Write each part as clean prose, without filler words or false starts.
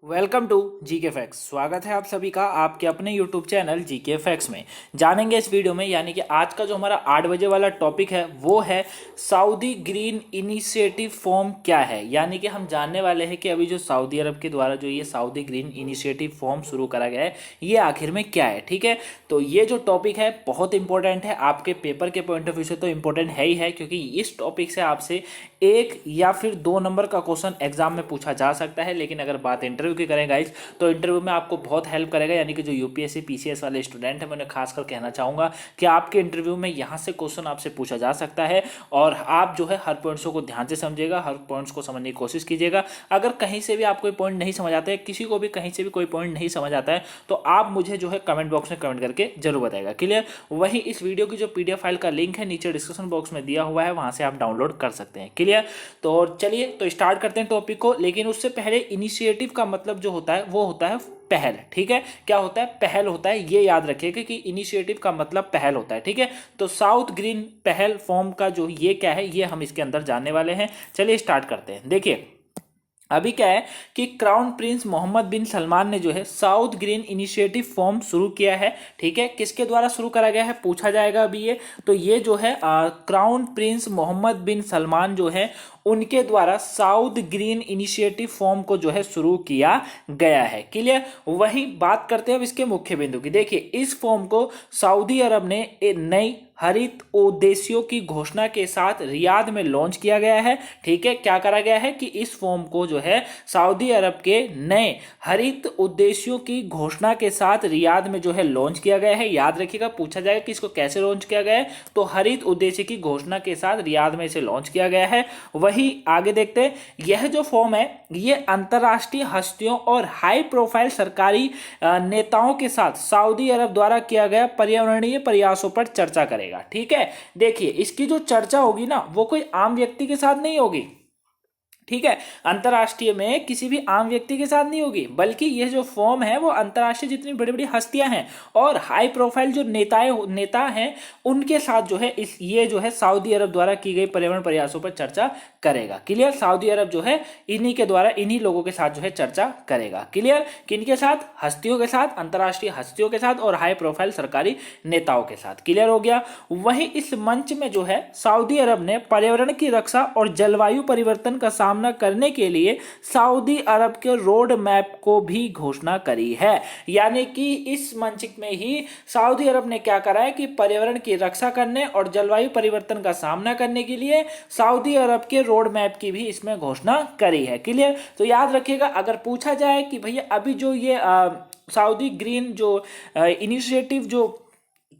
Welcome to GK facts. स्वागत है आप सभी का आपके अपने यूट्यूब चैनल जीके फैक्ट्स में। जानेंगे इस वीडियो में, यानी कि आज का जो हमारा 8 बजे वाला टॉपिक है वो है सऊदी ग्रीन इनिशिएटिव फॉर्म क्या है। यानी कि हम जानने वाले हैं कि अभी जो सऊदी अरब के द्वारा जो ये सऊदी ग्रीन इनिशिएटिव फॉर्म शुरू करा गया है ये आखिर में क्या है। ठीक है, तो ये जो टॉपिक है बहुत इंपॉर्टेंट है, आपके पेपर के पॉइंट ऑफ व्यू से तो इंपॉर्टेंट है ही है, क्योंकि इस टॉपिक से आपसे 1 या फिर 2 नंबर का क्वेश्चन एग्जाम में पूछा जा सकता है। लेकिन अगर बात इंटरव्यू की करें गाइस, तो इंटरव्यू में आपको बहुत हेल्प करेगा। यानी कि जो यूपीएससी पीसीएस वाले स्टूडेंट हैं मैं उन्हें खासकर कहना चाहूंगा कि आपके इंटरव्यू में यहाँ से क्वेश्चन आपसे पूछा जा सकता है, और आप जो है हर पॉइंट्स को ध्यान से समझिएगा, हर पॉइंट्स को समझने की कोशिश कीजिएगा। अगर कहीं से भी आपको पॉइंट नहीं समझ आता है, किसी को भी कहीं से भी कोई पॉइंट नहीं समझ आता है, तो आप मुझे जो है कमेंट बॉक्स में कमेंट करके जरूर बताएगा। क्लियर। वही इस वीडियो की जो पीडीएफ फाइल का लिंक है नीचे डिस्क्रिप्शन बॉक्स में दिया हुआ है, वहां से आप डाउनलोड कर सकते हैं। क्लियर। तो चलिए तो स्टार्ट करते हैं टॉपिक को। लेकिन उससे पहले इनिशिएटिव का मतलब जो होता है वो होता है पहल। ठीक है, क्या होता है? पहल होता है। ये याद रखिएगा कि इनिशिएटिव का मतलब पहल होता है। ठीक है, तो साउथ ग्रीन पहल फॉर्म का जो ये क्या है ये हम इसके अंदर जानने वाले हैं। चलिए स्टार्ट करते हैं। देखिए अभी क्या है कि क्राउन प्रिंस मोहम्मद बिन सलमान ने जो है साउथ ग्रीन इनिशिएटिव फॉर्म शुरू किया है। ठीक है, किसके द्वारा शुरू करा गया है पूछा जाएगा अभी ये। तो ये जो है क्राउन प्रिंस मोहम्मद बिन सलमान जो है उनके द्वारा साउथ ग्रीन इनिशिएटिव फॉर्म को जो है शुरू किया गया है। क्लियर। वही बात करते हैं अब इसके मुख्य बिंदु की। देखिए इस फॉर्म को सऊदी अरब ने नई हरित उद्देश्यों की घोषणा के साथ रियाद में लॉन्च किया गया है। ठीक है, क्या करा गया है कि इस फॉर्म को जो है सऊदी अरब के नए हरित उद्देश्यों की घोषणा के साथ रियाद में जो है लॉन्च किया गया है। याद रखिएगा, पूछा जाएगा कि इसको कैसे लॉन्च किया गया है, तो हरित उद्देश्य की घोषणा के साथ रियाद में इसे लॉन्च किया गया है। वही आगे देखते हैं, यह जो फॉर्म है ये अंतरराष्ट्रीय हस्तियों और हाई प्रोफाइल सरकारी नेताओं के साथ सऊदी अरब द्वारा किया गया पर्यावरणीय प्रयासों पर चर्चा करेगा। ठीक है, देखिए इसकी जो चर्चा होगी ना वो कोई आम व्यक्ति के साथ नहीं होगी। ठीक है, अंतरराष्ट्रीय में किसी भी आम व्यक्ति के साथ नहीं होगी, बल्कि यह जो फॉर्म है वो अंतरराष्ट्रीय जितनी बड़ी बड़ी हस्तियां हैं और हाई प्रोफाइल जो नेता हैं उनके साथ जो है ये जो है सऊदी अरब द्वारा की गई पर्यावरण प्रयासों पर चर्चा करेगा। क्लियर। सऊदी अरब जो है इन्हीं के द्वारा इन्हीं लोगों के साथ जो है चर्चा करेगा। क्लियर। किनके साथ? हस्तियों के साथ, अंतरराष्ट्रीय हस्तियों के साथ और हाई प्रोफाइल सरकारी नेताओं के साथ। क्लियर हो गया। वही इस मंच में जो है सऊदी अरब ने पर्यावरण की रक्षा और जलवायु परिवर्तन का सामना करने के लिए सऊदी अरब के रोड मैप को भी घोषणा करी है। यानी कि इस मंच में ही सऊदी अरब ने क्या करा है कि पर्यावरण की रक्षा करने और जलवायु परिवर्तन का सामना करने के लिए सऊदी अरब के रोड मैप की भी इसमें घोषणा करी है। क्लियर। तो याद रखिएगा, अगर पूछा जाए कि भैया अभी जो ये सऊदी ग्रीन जो इनिशिएटिव जो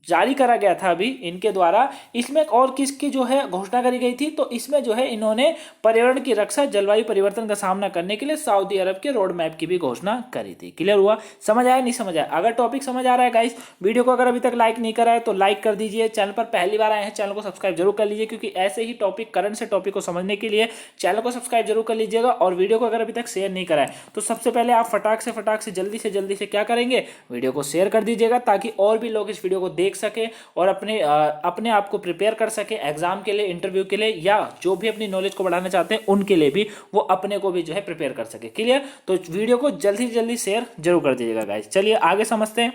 जारी करा गया था अभी इनके द्वारा, इसमें और किसकी जो है घोषणा करी गई थी, तो इसमें जो है इन्होंने पर्यावरण की रक्षा, जलवायु परिवर्तन का सामना करने के लिए सऊदी अरब के रोड मैप की भी घोषणा करी थी। क्लियर हुआ? समझ आया नहीं समझ आया? अगर टॉपिक समझ आ रहा है गाइस, वीडियो को अगर अभी तक लाइक नहीं करा है तो लाइक कर दीजिए। चैनल पर पहली बार आए हैं चैनल को सब्सक्राइब जरूर कर लीजिए, क्योंकि ऐसे ही टॉपिक करंट से टॉपिक को समझने के लिए चैनल को सब्सक्राइब जरूर कर लीजिएगा। और वीडियो को अगर अभी तक शेयर नहीं करा है तो सबसे पहले आप फटाक से जल्दी से क्या करेंगे, वीडियो को शेयर कर दीजिएगा, ताकि और भी लोग इस वीडियो को देख सके और अपने आप को प्रिपेयर कर सके एग्जाम के लिए, इंटरव्यू के लिए, या जो भी अपनी नॉलेज को बढ़ाना चाहते हैं उनके लिए भी वो अपने को भी जो है प्रिपेयर कर सके। क्लियर। तो वीडियो को जल्दी से जल्दी शेयर जरूर कर दीजिएगा गाइस। चलिए आगे समझते हैं।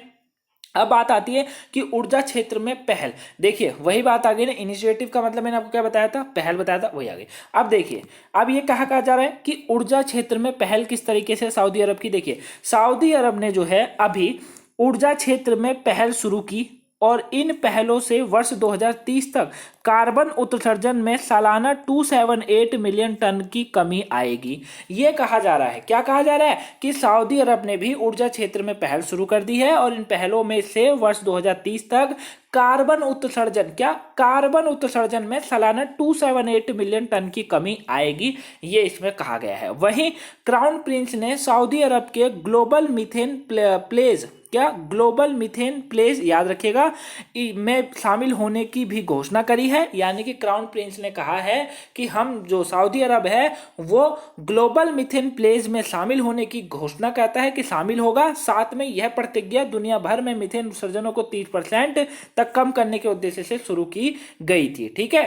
अब बात आती है कि ऊर्जा क्षेत्र में पहल। देखिए वही बात आ गई ना, इनिशिएटिव का मतलब मैंने आपको क्या बताया था, पहल बताया था, वही आ गई। अब देखिए अब ये कहा जा रहा है कि ऊर्जा क्षेत्र में पहल किस तरीके से सऊदी अरब की। देखिए सऊदी अरब ने जो है अभी ऊर्जा क्षेत्र में पहल शुरू की और इन पहलों से वर्ष 2030 तक कार्बन उत्सर्जन में सालाना 278 मिलियन टन की कमी आएगी। यह कहा जा रहा है। क्या कहा जा रहा है कि सऊदी अरब ने भी ऊर्जा क्षेत्र में पहल शुरू कर दी है और इन पहलों में से वर्ष 2030 तक कार्बन उत्सर्जन में सालाना 278 मिलियन टन की कमी आएगी, ये इसमें कहा गया है। वहीं क्राउन प्रिंस ने सऊदी अरब के ग्लोबल मीथेन प्लेज याद रखिएगा में शामिल होने की भी घोषणा करी है। यानी कि क्राउन प्रिंस ने कहा है कि हम जो सऊदी अरब है वो ग्लोबल मीथेन प्लेज में शामिल होने की घोषणा कहता है कि शामिल होगा। साथ में यह प्रतिज्ञा दुनिया भर में मीथेन उत्सर्जनों को 30% तक कम करने के उद्देश्य से शुरू की गई थी। ठीक है,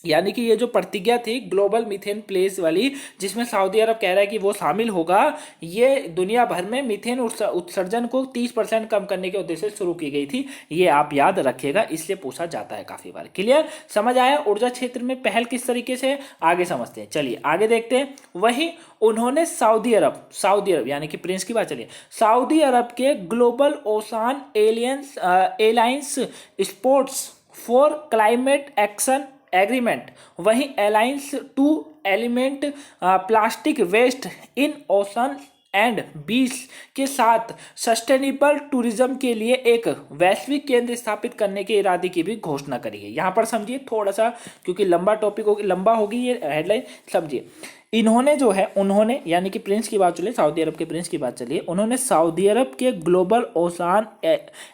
यानी कि ये जो प्रतिज्ञा थी ग्लोबल मीथेन प्लेस वाली, जिसमें सऊदी अरब कह रहा है कि वो शामिल होगा, ये दुनिया भर में मीथेन उत्सर्जन को 30% कम करने के उद्देश्य से शुरू की गई थी। ये आप याद रखिएगा, इसलिए पूछा जाता है काफी बार। क्लियर, समझ आया ऊर्जा क्षेत्र में पहल किस तरीके से, आगे समझते हैं। चलिए आगे देखते हैं। वही उन्होंने सऊदी अरब यानी कि प्रिंस की बात, चलिए सऊदी अरब के global ocean alliance sports for climate action agreement, वहीं alliance to eliminate plastic waste in ocean and beach के साथ सस्टेनेबल टूरिज्म के लिए एक वैश्विक केंद्र स्थापित करने के इरादे की भी घोषणा करी है। यहां पर समझिए थोड़ा सा, क्योंकि लंबा टॉपिक होगी, लंबा होगी ये हेडलाइन, समझिए। इन्होंने जो है, उन्होंने यानी कि प्रिंस की बात चलिए, सऊदी अरब के प्रिंस की बात चलिए, उन्होंने सऊदी अरब के ग्लोबल ओसान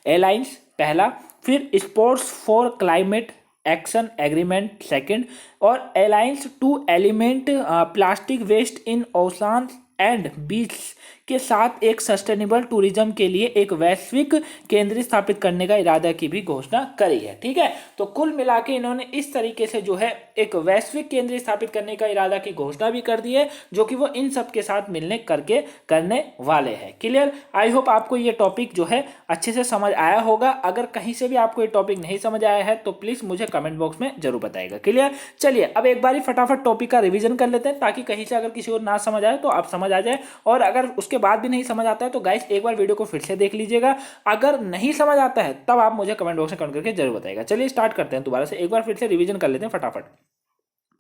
एलायंस पहला, फिर sports for climate action agreement second, और alliance to eliminate plastic waste in ocean and beach के साथ एक सस्टेनेबल टूरिज्म के लिए एक वैश्विक केंद्र स्थापित करने का इरादा की भी घोषणा करी है। ठीक है, तो कुल मिला के इन्होंने इस तरीके से जो है एक वैश्विक केंद्र स्थापित करने का इरादा की घोषणा भी कर दी है, जो कि वो इन सब के साथ मिलने करके करने वाले हैं। क्लियर, आई होप आपको ये टॉपिक जो है अच्छे से समझ आया होगा। अगर कहीं से भी आपको ये टॉपिक नहीं समझ आया है तो प्लीज मुझे कमेंट बॉक्स में जरूर बताइएगा। क्लियर, चलिए अब एक बार फटाफट टॉपिक का रिवीजन कर लेते हैं, ताकि कहीं से अगर किसी को ना समझ आए तो आप समझ आ जाए, और अगर उसके बाद भी नहीं समझ आता है तो गाइस एक बार वीडियो को फिर से देख लीजिएगा। अगर नहीं समझ आता है तब आप मुझे कमेंट बॉक्स में कमेंट करके जरूर बताइएगा। चलिए स्टार्ट करते हैं, दोबारा से एक बार फिर से रिवीजन कर लेते हैं फटाफट।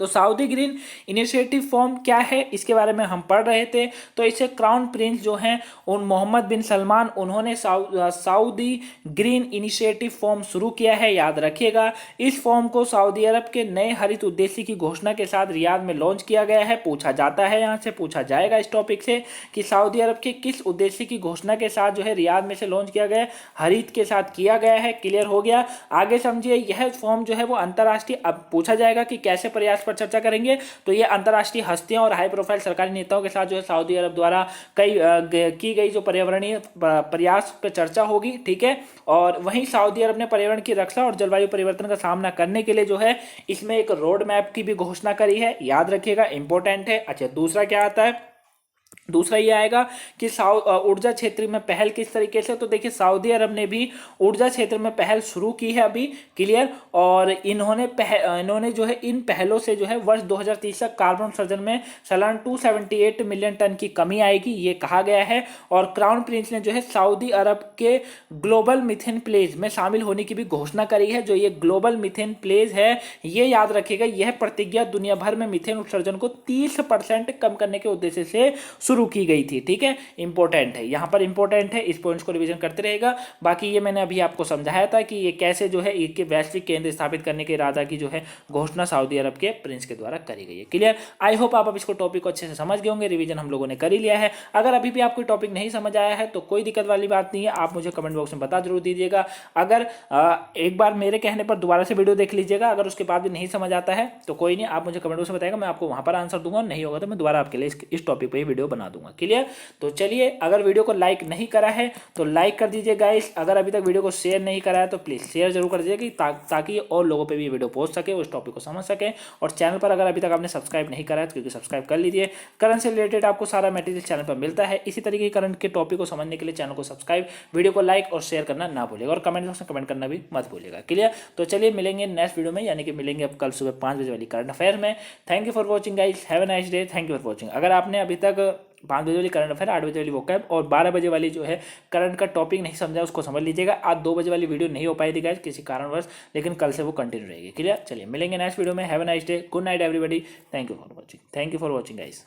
तो सऊदी ग्रीन इनिशिएटिव फॉर्म क्या है, इसके बारे में हम पढ़ रहे थे। तो इसे क्राउन प्रिंस जो हैं उन मोहम्मद बिन सलमान, उन्होंने सऊदी ग्रीन इनिशिएटिव फॉर्म शुरू किया है, याद रखिएगा। इस फॉर्म को सऊदी अरब के नए हरित उद्देश्य की घोषणा के साथ रियाद में लॉन्च किया गया है। पूछा जाता है, यहाँ से पूछा जाएगा इस टॉपिक से कि सऊदी अरब के किस उद्देश्य की घोषणा के साथ जो है रियाद में से लॉन्च किया गया है, हरित के साथ किया गया है। क्लियर हो गया, आगे समझिए। यह फॉर्म जो है वो अंतर्राष्ट्रीय, अब पूछा जाएगा कि कैसे प्रयास पर चर्चा करेंगे, तो ये अंतर्राष्ट्रीय हस्तियों और हाई प्रोफाइल सरकारी नेताओं के साथ जो है सऊदी अरब द्वारा की गई जो पर्यावरणीय प्रयास पर चर्चा होगी। ठीक है, और वहीं सऊदी अरब ने पर्यावरण की रक्षा और जलवायु परिवर्तन का सामना करने के लिए जो है इसमें एक रोड मैप की भी घोषणा करी है, याद रखिएगा, इंपॉर्टेंट है। अच्छा, दूसरा क्या आता है, दूसरा ये आएगा कि ऊर्जा क्षेत्र में पहल किस तरीके से। तो देखिए सऊदी अरब ने भी ऊर्जा क्षेत्र में पहल शुरू की है अभी। क्लियर, और इन्होंने जो है इन पहलों से जो है वर्ष 2030 तक कार्बन उत्सर्जन में सालाना 278 मिलियन टन की कमी आएगी, ये कहा गया है। और क्राउन प्रिंस ने जो है सऊदी अरब के ग्लोबल मीथेन प्लेज में शामिल होने की भी घोषणा करी है। जो ये ग्लोबल मीथेन प्लेज है, ये याद रखिएगा, यह प्रतिज्ञा दुनिया भर में मीथेन उत्सर्जन को 30% कम करने के उद्देश्य से शुरू की गई थी। ठीक है, इंपॉर्टेंट है, यहां पर इंपॉर्टेंट है, इस पॉइंट्स को रिवीजन करते रहेगा। बाकी ये मैंने अभी आपको समझाया था कि ये कैसे जो है इसके वैश्विक केंद्र स्थापित करने के इरादा की जो है घोषणा सऊदी अरब के प्रिंस के द्वारा करी गई है। क्लियर, आई होप आप अब इसको टॉपिक को अच्छे से समझ गए होंगे, रिवीजन हम लोगों ने कर ही लिया है। अगर अभी भी आपको टॉपिक नहीं समझ आया है तो कोई दिक्कत वाली बात नहीं है, आप मुझे कमेंट बॉक्स में बता जरूर दीजिएगा। अगर एक बार मेरे कहने पर दोबारा से वीडियो देख लीजिएगा, अगर उसके बाद भी नहीं समझ आता है तो कोई नहीं, आप मुझे कमेंट बॉक्स में बताएगा, मैं आपको वहां पर आंसर दूंगा, नहीं होगा तो मैं दोबारा आपके लिए इस टॉपिक पर वीडियो बना दूंगा। क्लियर, तो चलिए, अगर वीडियो को लाइक नहीं करा है तो लाइक कर दीजिए गाइस। अगर अभी तक वीडियो को शेयर नहीं करा है तो प्लीज शेयर जरूर कर दीजिए ताकि और लोगों पे भी वीडियो पहुंच सके, उस टॉपिक को समझ सके। और चैनल पर अगर अभी तक आपने सब्सक्राइब नहीं करा है तो क्योंकि सब्सक्राइब कर लीजिए। करंट से रिलेटेड आपको सारा मटेरियल चैनल पर मिलता है। इसी तरीके के करंट के टॉपिक को समझने के लिए चैनल को सब्सक्राइब, वीडियो को लाइक और शेयर करना ना भूलिएगा, और कमेंट बॉक्स में कमेंट करना भी मत भूलिएगा। क्लियर, तो चलिए मिलेंगे नेक्स्ट वीडियो में, यानी कि मिलेंगे अब कल सुबह 5 बजे वाली करंट अफेयर में। Thank you for watching guys, have a nice day, thank you for watching. अगर आपने अभी तक 5 बजे वाली करंट अफेयर, 8 बजे वाली वोकैब और 12 बजे वाली जो है करंट का टॉपिक नहीं समझा, उसको समझ लीजिएगा। आज 2 बजे वाली वीडियो नहीं हो पाई थी गाइस किसी कारणवश, लेकिन कल से वो कंटिन्यू रहेगी। क्लियर, चलिए मिलेंगे नेक्स्ट वीडियो में। Have a nice day, good night everybody, thank you for watching guys.